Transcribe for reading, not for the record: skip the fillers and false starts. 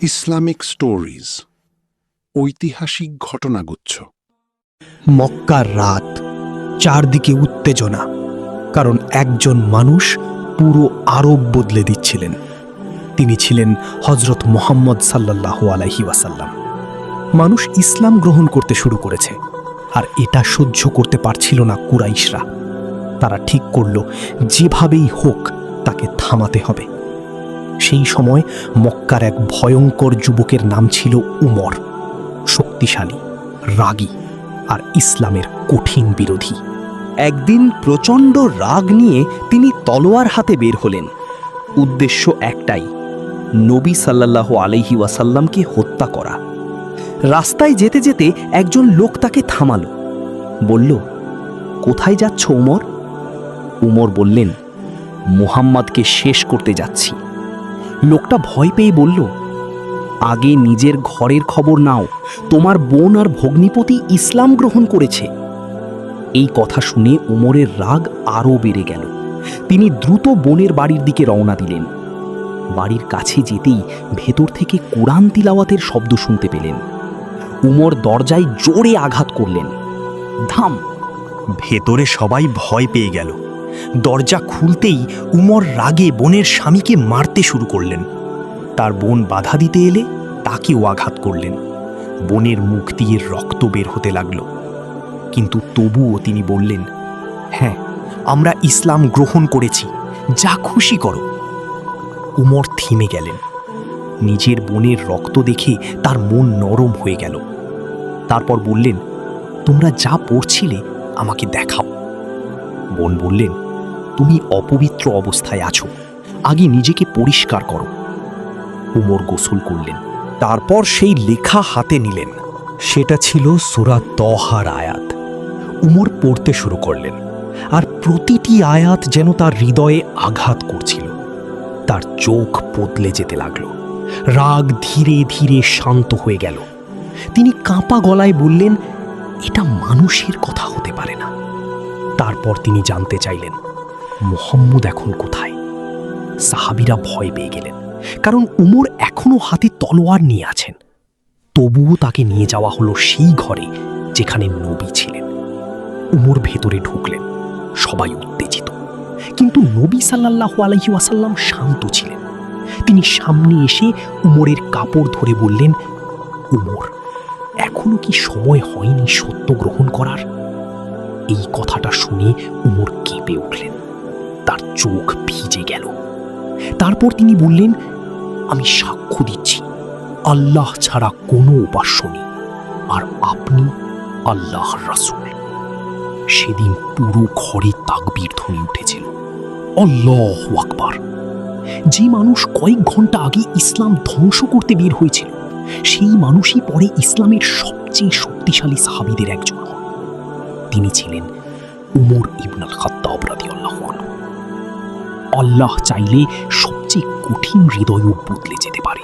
Islamic stories, ঐতিহাসিক ঘটনাগুচ্ছ। মক্কার রাত, চারদিকে উত্তেজনা, কারণ একজন মানুষ পুরো আরব বদলে দিচ্ছিলেন। তিনি ছিলেন হযরত মুহাম্মদ সাল্লাল্লাহু আলাইহি ওয়াসাল্লাম। মানুষ ইসলাম গ্রহণ করতে শুরু করেছে, আর এটা সহ্য করতে পারছিল না কুরাইশরা। তারা ঠিক করল যেভাবেই হোক তাকে থামাতে হবে। সেই সময় মক্কার এক ভয়ঙ্কর যুবকের নাম ছিল উমর। শক্তিশালী, রাগী আর ইসলামের কঠিন বিরোধী। একদিন প্রচণ্ড রাগ নিয়ে তিনি তলোয়ার হাতে বের হলেন। উদ্দেশ্য একটাই, নবী সাল্লাল্লাহু আলাইহি ওয়াসাল্লামকে হত্যা করা। রাস্তায় যেতে যেতে একজন লোক তাকে থামালো, বলল, কোথায় যাচ্ছ উমর? উমর বললেন, মুহাম্মাদকে শেষ করতে যাচ্ছি। লোকটা ভয় পেয়ে বলল, আগে নিজের ঘরের খবর নাও, তোমার বোন আর ভগ্নিপতি ইসলাম গ্রহণ করেছে। এই কথা শুনে উমরের রাগ আরও বেড়ে গেল। তিনি দ্রুত বোনের বাড়ির দিকে রওনা দিলেন। বাড়ির কাছে যেতেই ভেতর থেকে কোরআন তিলাওয়াতের শব্দ শুনতে পেলেন। উমর দরজায় জোরে আঘাত করলেন। ধাম! ভেতরে সবাই ভয় পেয়ে গেল। দরজা খুলতেই উমর রাগে বোনের স্বামীকে মারতে শুরু করলেন। তার বোন বাধা দিতে এলে তাকেও আঘাত করলেন। বোনের মুখ দিয়ে রক্ত বের হতে লাগল, কিন্তু তবুও তিনি বললেন, হ্যাঁ, আমরা ইসলাম গ্রহণ করেছি, যা খুশি করো। উমর থেমে গেলেন। নিজের বোনের রক্ত দেখে তার মন নরম হয়ে গেল। তারপর বললেন, তোমরা যা পড়ছিলে আমাকে দেখাও। বোন বললেন, তুমি অপবিত্র অবস্থায় আছো, আগে নিজেকে পরিষ্কার করো। উমর গোসল করলেন, তারপর সেই লেখা হাতে নিলেন। সেটা ছিল সূরা তহার আয়াত। উমর পড়তে শুরু করলেন, আর প্রতিটি আয়াত যেন তার হৃদয়ে আঘাত করছিল। তার চোখ বদলে যেতে লাগল। রাগ ধীরে ধীরে শান্ত হয়ে গেল। তিনি কাঁপা গলায় বললেন, এটা মানুষের কথা হতে পারে না। তারপর তিনি জানতে চাইলেন, মুহাম্মদ এখন কোথায়? সাহাবীরা ভয় পেয়ে গেলেন, কারণ উমর এখনো হাতে তলোয়ার নিয়ে আছেন। তবুও তাকে নিয়ে যাওয়া হলো সেই ঘরে যেখানে নবী ছিলেন। উমর ভেতরে ঢুকলেন। সবাই উত্তেজিত, কিন্তু নবী সাল্লাল্লাহু আলাইহি ওয়াসাল্লাম শান্ত ছিলেন। তিনি সামনে এসে উমরের কাপড় ধরে বললেন, উমর, এখনো কি সময় হয়নি সত্য গ্রহণ করার? এই কথাটা শুনে উমর কেঁপে উঠলেন। তার চোখ ভিজে গেল। তারপর তিনি বললেন, আমি সাক্ষ্য দিচ্ছি, আল্লাহ ছাড়া কোনো উপাস্য নেই, আর আপনি আল্লাহর রাসূল। সেদিন পুরো ঘরে তাকবীর ধ্বনি উঠেছিল। আল্লাহু আকবার! যে মানুষ কয়েক ঘন্টা আগে ইসলাম ধ্বংস করতে বের হয়েছিল, সেই মানুষই পরে ইসলামের সবচেয়ে শক্তিশালী সাহাবীদের একজন হন। তিনি ছিলেন উমর ইবনুল খাত্তাব রাদিয়াল্লাহু আনহু। আল্লাহ চাইলে সবচেয়ে কঠিন হৃদয়ও বদলে যেতে পারে।